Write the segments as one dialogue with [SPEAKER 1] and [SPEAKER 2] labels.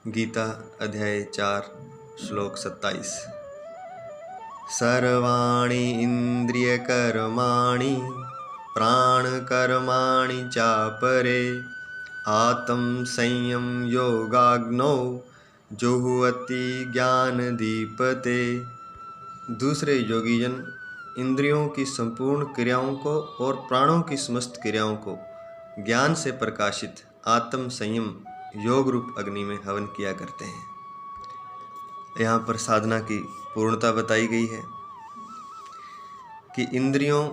[SPEAKER 1] गीता अध्याय 4 श्लोक 27। सर्वाणि इंद्रियकर्माणि प्राणकर्माणि चापरे आत्म संयम योगाग्नौ जुह्वति ज्ञान दीपते। दूसरे योगीजन इंद्रियों की संपूर्ण क्रियाओं को और प्राणों की समस्त क्रियाओं को ज्ञान से प्रकाशित आत्म संयम योग रूप अग्नि में हवन किया करते हैं। यहाँ पर साधना की पूर्णता बताई गई है कि इंद्रियों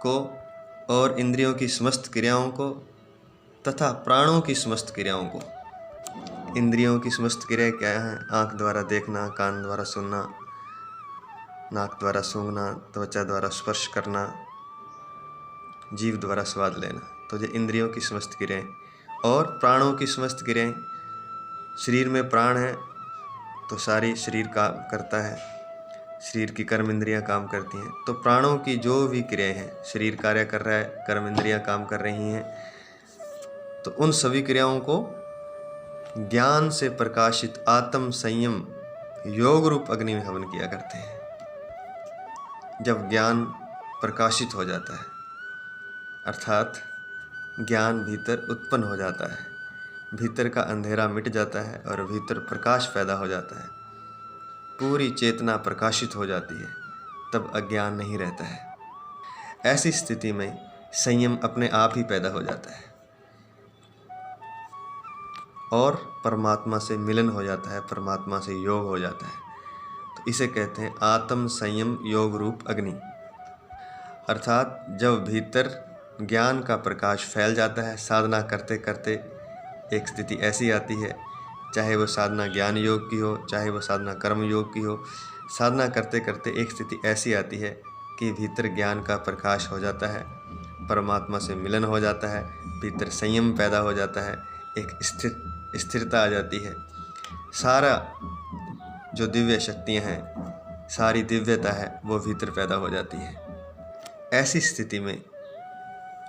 [SPEAKER 1] को और इंद्रियों की समस्त क्रियाओं को तथा प्राणों की समस्त क्रियाओं को। इंद्रियों की समस्त क्रियाएं क्या हैं? आँख द्वारा देखना, कान द्वारा सुनना, नाक द्वारा सूंघना, त्वचा द्वारा स्पर्श करना, जीभ द्वारा स्वाद लेना। तो ये इंद्रियों की समस्त क्रियाएं। और प्राणों की समस्त क्रियाएं। शरीर में प्राण है तो सारी शरीर काम करता है, शरीर की कर्म इंद्रियां काम करती हैं। तो प्राणों की जो भी क्रियाएं हैं, शरीर कार्य कर रहा है, कर्म इंद्रियां काम कर रही हैं, तो उन सभी क्रियाओं को ज्ञान से प्रकाशित आत्म संयम योग रूप अग्नि में हवन किया करते हैं। जब ज्ञान प्रकाशित हो जाता है, अर्थात ज्ञान भीतर उत्पन्न हो जाता है, भीतर का अंधेरा मिट जाता है और भीतर प्रकाश पैदा हो जाता है, पूरी चेतना प्रकाशित हो जाती है, तब अज्ञान नहीं रहता है। ऐसी स्थिति में संयम अपने आप ही पैदा हो जाता है और परमात्मा से मिलन हो जाता है, परमात्मा से योग हो जाता है। तो इसे कहते हैं आत्म संयम योग रूप अग्नि। अर्थात जब भीतर ज्ञान का प्रकाश फैल जाता है, साधना करते करते एक स्थिति ऐसी आती है, चाहे वो साधना ज्ञान योग की हो, चाहे वो साधना कर्म योग की हो, साधना करते करते एक स्थिति ऐसी आती है कि भीतर ज्ञान का प्रकाश हो जाता है, परमात्मा से मिलन हो जाता है, भीतर संयम पैदा हो जाता है, एक स्थिरता आ जाती है। सारा जो दिव्य शक्तियाँ हैं, सारी दिव्यता है, वो भीतर पैदा हो जाती है। ऐसी स्थिति में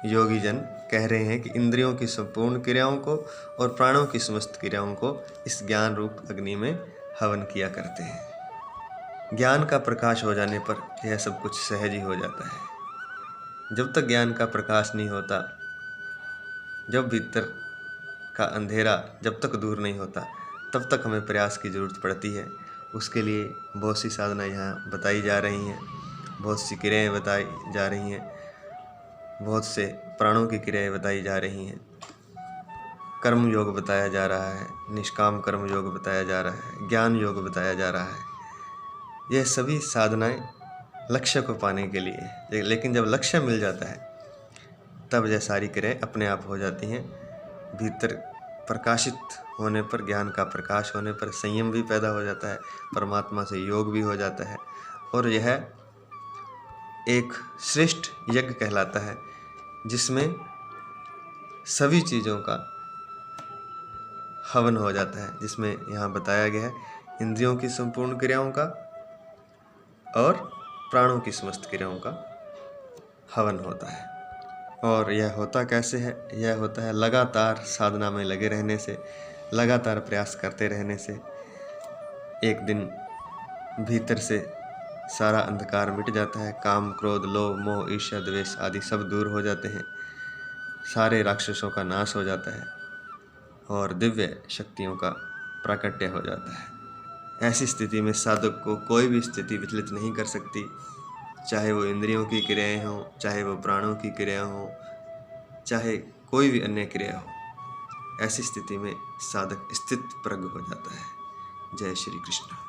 [SPEAKER 1] योगी जन कह रहे हैं कि इंद्रियों की संपूर्ण क्रियाओं को और प्राणों की समस्त क्रियाओं को इस ज्ञान रूप अग्नि में हवन किया करते हैं। ज्ञान का प्रकाश हो जाने पर यह सब कुछ सहज ही हो जाता है। जब तक ज्ञान का प्रकाश नहीं होता, जब भीतर का अंधेरा जब तक दूर नहीं होता, तब तक हमें प्रयास की ज़रूरत पड़ती है। उसके लिए बहुत सी साधना यहाँ बताई जा रही हैं, बहुत सी क्रियाएँ बताई जा रही हैं, बहुत से प्राणों की क्रियाएं बताई जा रही हैं, कर्म योग बताया जा रहा है, निष्काम कर्म योग बताया जा रहा है, ज्ञान योग बताया जा रहा है। यह सभी साधनाएं लक्ष्य को पाने के लिए है। लेकिन जब लक्ष्य मिल जाता है, तब यह सारी क्रियाएं अपने आप हो जाती हैं। भीतर प्रकाशित होने पर, ज्ञान का प्रकाश होने पर संयम भी पैदा हो जाता है, परमात्मा से योग भी हो जाता है, और यह एक श्रेष्ठ यज्ञ कहलाता है, जिसमें सभी चीज़ों का हवन हो जाता है, जिसमें यहाँ बताया गया है इंद्रियों की संपूर्ण क्रियाओं का और प्राणों की समस्त क्रियाओं का हवन होता है। और यह होता कैसे है? यह होता है लगातार साधना में लगे रहने से, लगातार प्रयास करते रहने से। एक दिन भीतर से सारा अंधकार मिट जाता है, काम क्रोध लोभ मोह ईर्ष्या द्वेष आदि सब दूर हो जाते हैं, सारे राक्षसों का नाश हो जाता है और दिव्य शक्तियों का प्राकट्य हो जाता है। ऐसी स्थिति में साधक को कोई भी स्थिति विचलित नहीं कर सकती, चाहे वो इंद्रियों की क्रियाएं हों, चाहे वो प्राणों की क्रिया हों, चाहे कोई भी अन्य क्रिया हो। ऐसी स्थिति में साधक स्थित प्रज्ञ हो जाता है। जय श्री कृष्ण।